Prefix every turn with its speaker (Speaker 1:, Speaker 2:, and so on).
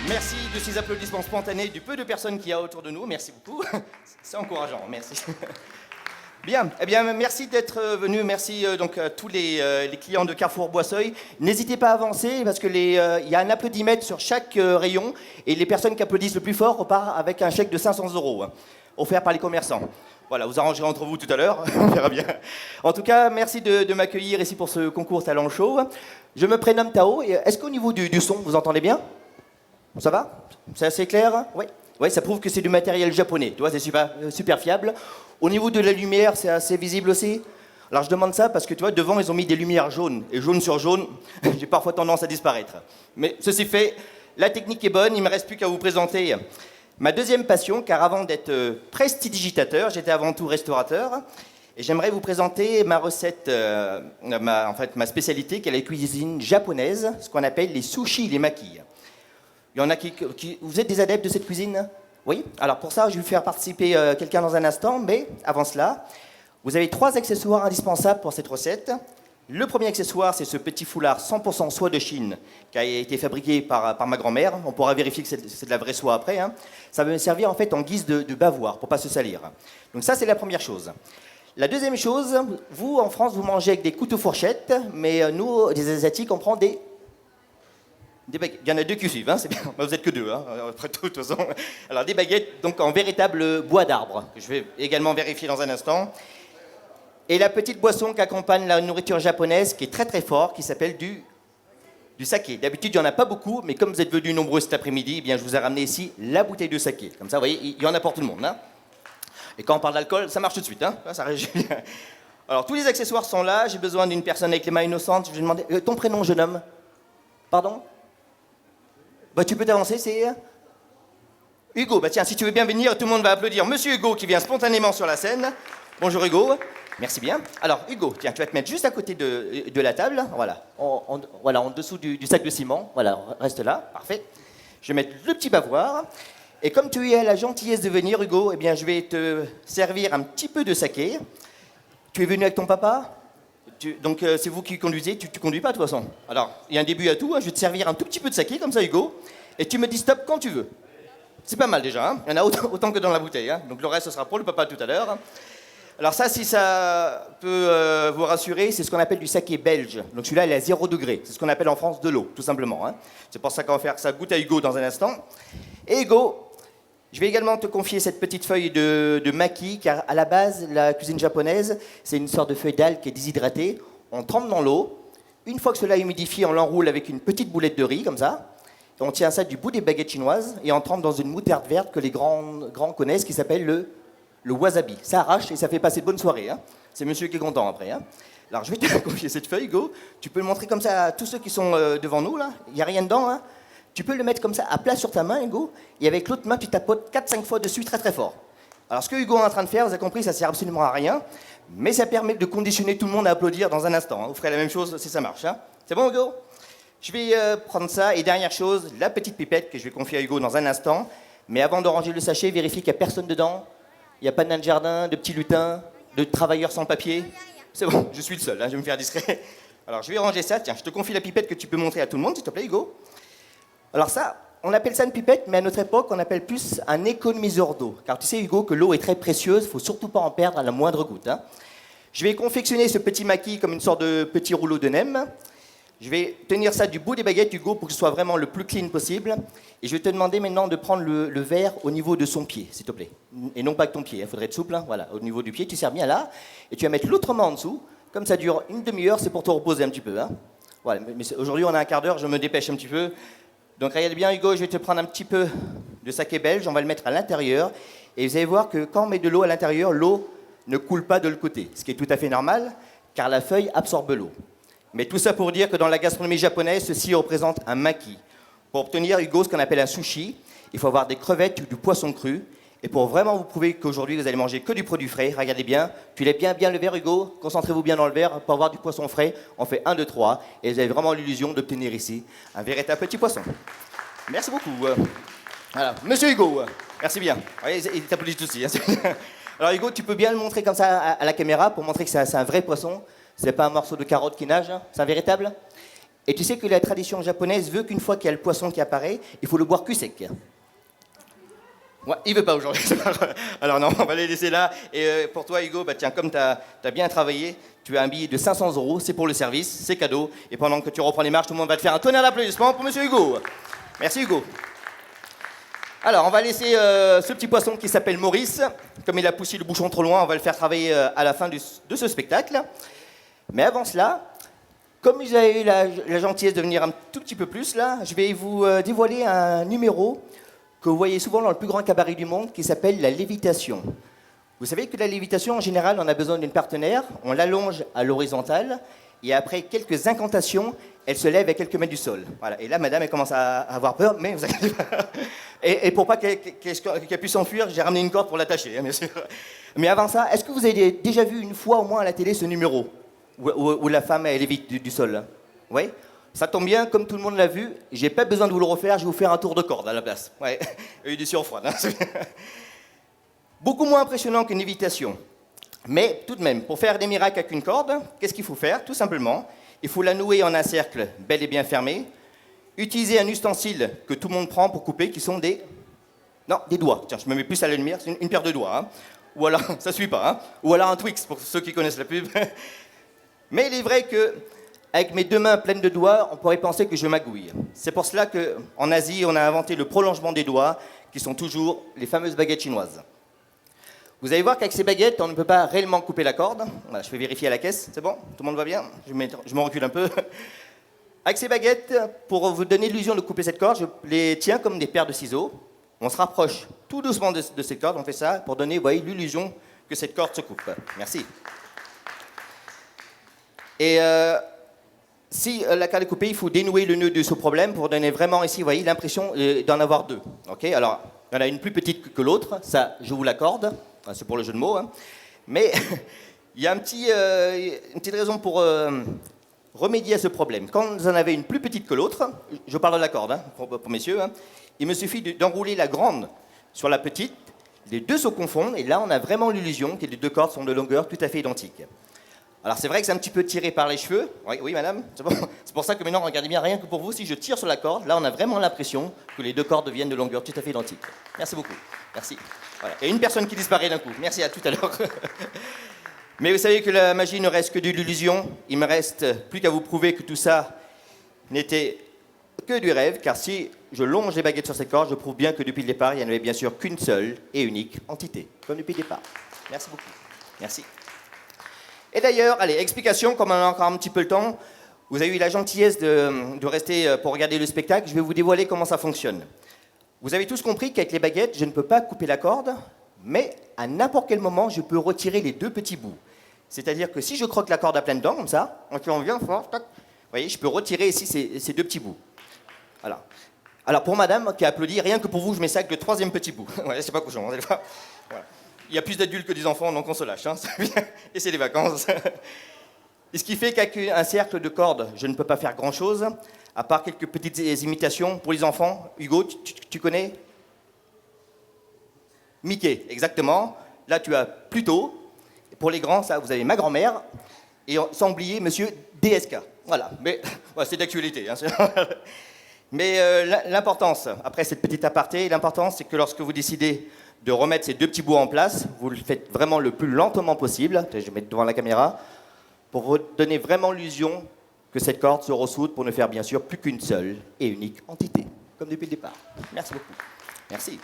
Speaker 1: Merci de ces applaudissements spontanés du peu de personnes qu'il y a autour de nous. Merci beaucoup. C'est encourageant, merci. Bien, eh bien, merci d'être venu. Merci donc à tous les clients de Carrefour Boisseuil. N'hésitez pas à avancer parce que il y a un applaudimètre sur chaque rayon et les personnes qui applaudissent le plus fort repartent avec un chèque de 500 € offert par les commerçants. Voilà, vous arrangerez entre vous tout à l'heure, on verra bien. En tout cas, merci de m'accueillir ici pour ce concours Talent Show. Je me prénomme Tao. Est-ce qu'au niveau du son, vous entendez bien? Ça va? C'est assez clair? Oui. Oui, ça prouve que c'est du matériel japonais. Tu vois, c'est super fiable. Au niveau de la lumière, c'est assez visible aussi. Alors je demande ça parce que tu vois, devant, ils ont mis des lumières jaunes. Et jaune sur jaune, j'ai parfois tendance à disparaître. Mais ceci fait, la technique est bonne. Il ne me reste plus qu'à vous présenter ma deuxième passion, car avant d'être prestidigitateur, j'étais avant tout restaurateur. Et j'aimerais vous présenter ma recette, ma spécialité, qui est la cuisine japonaise, ce qu'on appelle les sushis, les makis. Il y en a vous êtes des adeptes de cette cuisine? Oui? Alors pour ça, je vais vous faire participer quelqu'un dans un instant, mais avant cela, vous avez 3 accessoires indispensables pour cette recette. Le premier accessoire, c'est ce petit foulard 100% soie de Chine, qui a été fabriqué par ma grand-mère. On pourra vérifier que c'est de la vraie soie après. Hein. Ça va me servir en fait en guise de bavoir, pour ne pas se salir. Donc ça, c'est la première chose. La deuxième chose, vous, en France, vous mangez avec des couteaux-fourchettes, mais nous, les Asiatiques, on prend des baguettes. Il y en a 2 qui suivent, hein, c'est bien. Vous n'êtes que 2, hein, après tout, de toute façon. Alors, des baguettes donc en véritable bois d'arbre, que je vais également vérifier dans un instant. Et la petite boisson qui accompagne la nourriture japonaise, qui est très très fort, qui s'appelle du saké. D'habitude, il n'y en a pas beaucoup, mais comme vous êtes venus nombreux cet après-midi, eh bien, je vous ai ramené ici la bouteille de saké. Comme ça, vous voyez, il y en a pour tout le monde. Hein. Et quand on parle d'alcool, ça marche tout de suite. Hein. Ça réagit bien. Alors, tous les accessoires sont là. J'ai besoin d'une personne avec les mains innocentes. Je vais demander ton prénom, jeune homme. Pardon? Bah, tu peux t'avancer, c'est Hugo. Bah tiens, si tu veux bien venir, tout le monde va applaudir Monsieur Hugo qui vient spontanément sur la scène. Bonjour Hugo. Merci bien. Alors Hugo, tiens, tu vas te mettre juste à côté de la table. Voilà, voilà, en dessous du sac de ciment. Voilà, reste là, parfait. Je vais mettre le petit bavoir. Et comme tu as la gentillesse de venir, Hugo, eh bien, je vais te servir un petit peu de saké. Tu es venu avec ton papa? Donc c'est vous qui conduisez, tu conduis pas de toute façon. Alors, il y a un début à tout, hein. Je vais te servir un tout petit peu de saké, comme ça Hugo, et tu me dis stop quand tu veux. C'est pas mal déjà, hein. Il y en a autant que dans la bouteille, hein. Donc le reste, ce sera pour le papa tout à l'heure. Alors ça, si ça peut vous rassurer, c'est ce qu'on appelle du saké belge. Donc celui-là, il est à 0 degré. C'est ce qu'on appelle en France de l'eau, tout simplement. Hein. C'est pour ça qu'on va faire ça goûte à Hugo dans un instant. Et Hugo, je vais également te confier cette petite feuille de maki, car à la base, la cuisine japonaise, c'est une sorte de feuille d'algue qui est déshydratée. On trempe dans l'eau. Une fois que cela est humidifié, on l'enroule avec une petite boulette de riz, comme ça. Et on tient ça du bout des baguettes chinoises et on trempe dans une moutarde verte que les grands connaissent, qui s'appelle le wasabi. Ça arrache et ça fait passer de bonnes soirées. Hein. C'est monsieur qui est content après. Hein. Alors je vais te confier cette feuille, Hugo. Tu peux le montrer comme ça à tous ceux qui sont devant nous, là. Il n'y a rien dedans, hein. Tu peux le mettre comme ça, à plat sur ta main, Hugo, et avec l'autre main, tu tapotes 4-5 fois dessus très très fort. Alors ce que Hugo est en train de faire, vous avez compris, ça sert absolument à rien, mais ça permet de conditionner tout le monde à applaudir dans un instant. Hein. Vous ferez la même chose si ça marche. Hein. C'est bon, Hugo? Je vais prendre ça, et dernière chose, la petite pipette que je vais confier à Hugo dans un instant. Mais avant de ranger le sachet, vérifiez qu'il n'y a personne dedans. Il n'y a pas de nain de jardin, de petits lutins, de travailleurs sans papier. C'est bon, je suis le seul, hein, je vais me faire discret. Alors je vais ranger ça, tiens, je te confie la pipette que tu peux montrer à tout le monde, s'il te plaît, Hugo. Alors ça, on appelle ça une pipette, mais à notre époque, on appelle plus un économiseur d'eau. Car tu sais, Hugo, que l'eau est très précieuse, il ne faut surtout pas en perdre à la moindre goutte. Hein. Je vais confectionner ce petit maquis comme une sorte de petit rouleau de nem. Je vais tenir ça du bout des baguettes, Hugo, pour que ce soit vraiment le plus clean possible. Et je vais te demander maintenant de prendre le verre au niveau de son pied, s'il te plaît. Et non pas avec ton pied, il faudrait être souple. Hein. Voilà, au niveau du pied, tu sers bien là. Et tu vas mettre l'autre main en dessous. Comme ça dure une demi-heure, c'est pour te reposer un petit peu. Hein. Voilà, mais aujourd'hui, on a un quart d'heure, je me dépêche un petit peu. Donc regarde bien Hugo, je vais te prendre un petit peu de saké belge, on va le mettre à l'intérieur. Et vous allez voir que quand on met de l'eau à l'intérieur, l'eau ne coule pas de l'autre côté. Ce qui est tout à fait normal, car la feuille absorbe l'eau. Mais tout ça pour dire que dans la gastronomie japonaise, ceci représente un maki. Pour obtenir, Hugo, ce qu'on appelle un sushi, il faut avoir des crevettes ou du poisson cru. Et pour vraiment vous prouver qu'aujourd'hui, vous allez manger que du produit frais, regardez bien, tu lèves bien le verre, Hugo, concentrez-vous bien dans le verre pour avoir du poisson frais. On fait 1, 2, 3, et vous avez vraiment l'illusion d'obtenir ici un véritable petit poisson. Merci beaucoup. Voilà. Monsieur Hugo, merci bien. Oui, il t'applaudit aussi. Hein. Alors Hugo, tu peux bien le montrer comme ça à la caméra pour montrer que c'est un vrai poisson. C'est pas un morceau de carotte qui nage, hein. C'est un véritable. Et tu sais que la tradition japonaise veut qu'une fois qu'il y a le poisson qui apparaît, il faut le boire cul sec. Ouais, il veut pas aujourd'hui. Alors non, on va les laisser là. Et pour toi, Hugo, bah tiens, comme tu as bien travaillé, tu as un billet de 500 €, c'est pour le service, c'est cadeau. Et pendant que tu reprends les marches, tout le monde va te faire un tonnerre d'applaudissements pour Monsieur Hugo. Merci Hugo. Alors, on va laisser ce petit poisson qui s'appelle Maurice. Comme il a poussé le bouchon trop loin, on va le faire travailler à la fin de ce spectacle. Mais avant cela, comme vous avez eu la gentillesse de venir un tout petit peu plus, là, je vais vous dévoiler un numéro que vous voyez souvent dans le plus grand cabaret du monde, qui s'appelle la lévitation. Vous savez que la lévitation, en général, on a besoin d'une partenaire, on l'allonge à l'horizontale, et après quelques incantations, elle se lève à quelques mètres du sol. Voilà. Et là, madame, elle commence à avoir peur, mais vous inquiétez pas. Et pour pas qu'elle puisse s'enfuir, j'ai ramené une corde pour l'attacher, hein, bien sûr. Mais avant ça, est-ce que vous avez déjà vu une fois au moins à la télé ce numéro, où la femme, elle évite du sol? Oui. Ça tombe bien, comme tout le monde l'a vu, j'ai pas besoin de vous le refaire, je vais vous faire un tour de corde à la place. Ouais, il y a eu du surfroid. Hein. Beaucoup moins impressionnant qu'une lévitation. Mais tout de même, pour faire des miracles avec une corde, qu'est-ce qu'il faut faire? Tout simplement, il faut la nouer en un cercle bel et bien fermé, utiliser un ustensile que tout le monde prend pour couper, qui sont des doigts. Tiens, je me mets plus à la lumière, c'est une paire de doigts. Hein. Ou alors, ça suit pas, hein. Ou alors un Twix, pour ceux qui connaissent la pub. Mais il est vrai que avec mes deux mains pleines de doigts, on pourrait penser que je magouille. C'est pour cela qu'en Asie, on a inventé le prolongement des doigts, qui sont toujours les fameuses baguettes chinoises. Vous allez voir qu'avec ces baguettes, on ne peut pas réellement couper la corde. Voilà, je vais vérifier à la caisse, c'est bon? Tout le monde va bien? Je me recule un peu. Avec ces baguettes, pour vous donner l'illusion de couper cette corde, je les tiens comme des paires de ciseaux. On se rapproche tout doucement de cette corde, on fait ça pour donner, vous voyez, l'illusion que cette corde se coupe. Merci. Et si la corde est coupée, il faut dénouer le nœud de ce problème pour donner vraiment ici, vous voyez, l'impression d'en avoir deux. Okay, alors, il y en a une plus petite que l'autre, ça, je vous l'accorde, c'est pour le jeu de mots. Hein. Mais il y a une petite raison pour remédier à ce problème. Quand vous en avez une plus petite que l'autre, je parle de la corde, hein, pour messieurs, hein, il me suffit d'enrouler la grande sur la petite, les deux se confondent, et là, on a vraiment l'illusion que les deux cordes sont de longueur tout à fait identiques. Alors c'est vrai que c'est un petit peu tiré par les cheveux. Oui, madame, c'est bon. C'est pour ça que maintenant, regardez bien, rien que pour vous, si je tire sur la corde, là on a vraiment l'impression que les deux cordes deviennent de longueur tout à fait identique. Merci beaucoup. Merci. Voilà. Et une personne qui disparaît d'un coup. Merci, à tout à l'heure. Mais vous savez que la magie ne reste que de l'illusion. Il me reste plus qu'à vous prouver que tout ça n'était que du rêve, car si je longe les baguettes sur cette corde, je prouve bien que depuis le départ, il n'y en avait bien sûr qu'une seule et unique entité, comme depuis le départ. Merci beaucoup. Merci. Et d'ailleurs, allez, explication, comme on a encore un petit peu le temps, vous avez eu la gentillesse de rester pour regarder le spectacle, je vais vous dévoiler comment ça fonctionne. Vous avez tous compris qu'avec les baguettes, je ne peux pas couper la corde, mais à n'importe quel moment, je peux retirer les deux petits bouts. C'est-à-dire que si je croque la corde à pleines dents, comme ça, on vient fort, tac, vous voyez, je peux retirer ici ces deux petits bouts. Voilà. Alors pour madame qui a applaudi, rien que pour vous, je mets ça avec le troisième petit bout. Ouais, c'est pas cochon, vous allez voir. Voilà. Il y a plus d'adultes que des enfants, donc on se lâche. Hein, et c'est les vacances. Et ce qui fait qu'avec un cercle de cordes, je ne peux pas faire grand-chose, à part quelques petites imitations pour les enfants. Hugo, tu connais Mickey, exactement. Là, tu as Pluto. Pour les grands, ça, vous avez ma grand-mère. Et sans oublier Monsieur DSK. Voilà. Mais ouais, c'est d'actualité. Hein, mais l'importance, après cette petite aparté, l'importance, c'est que lorsque vous décidez de remettre ces deux petits bouts en place, vous le faites vraiment le plus lentement possible. Je vais mettre devant la caméra. Pour vous donner vraiment l'illusion que cette corde se ressoude pour ne faire bien sûr plus qu'une seule et unique entité, comme depuis le départ. Merci beaucoup. Merci.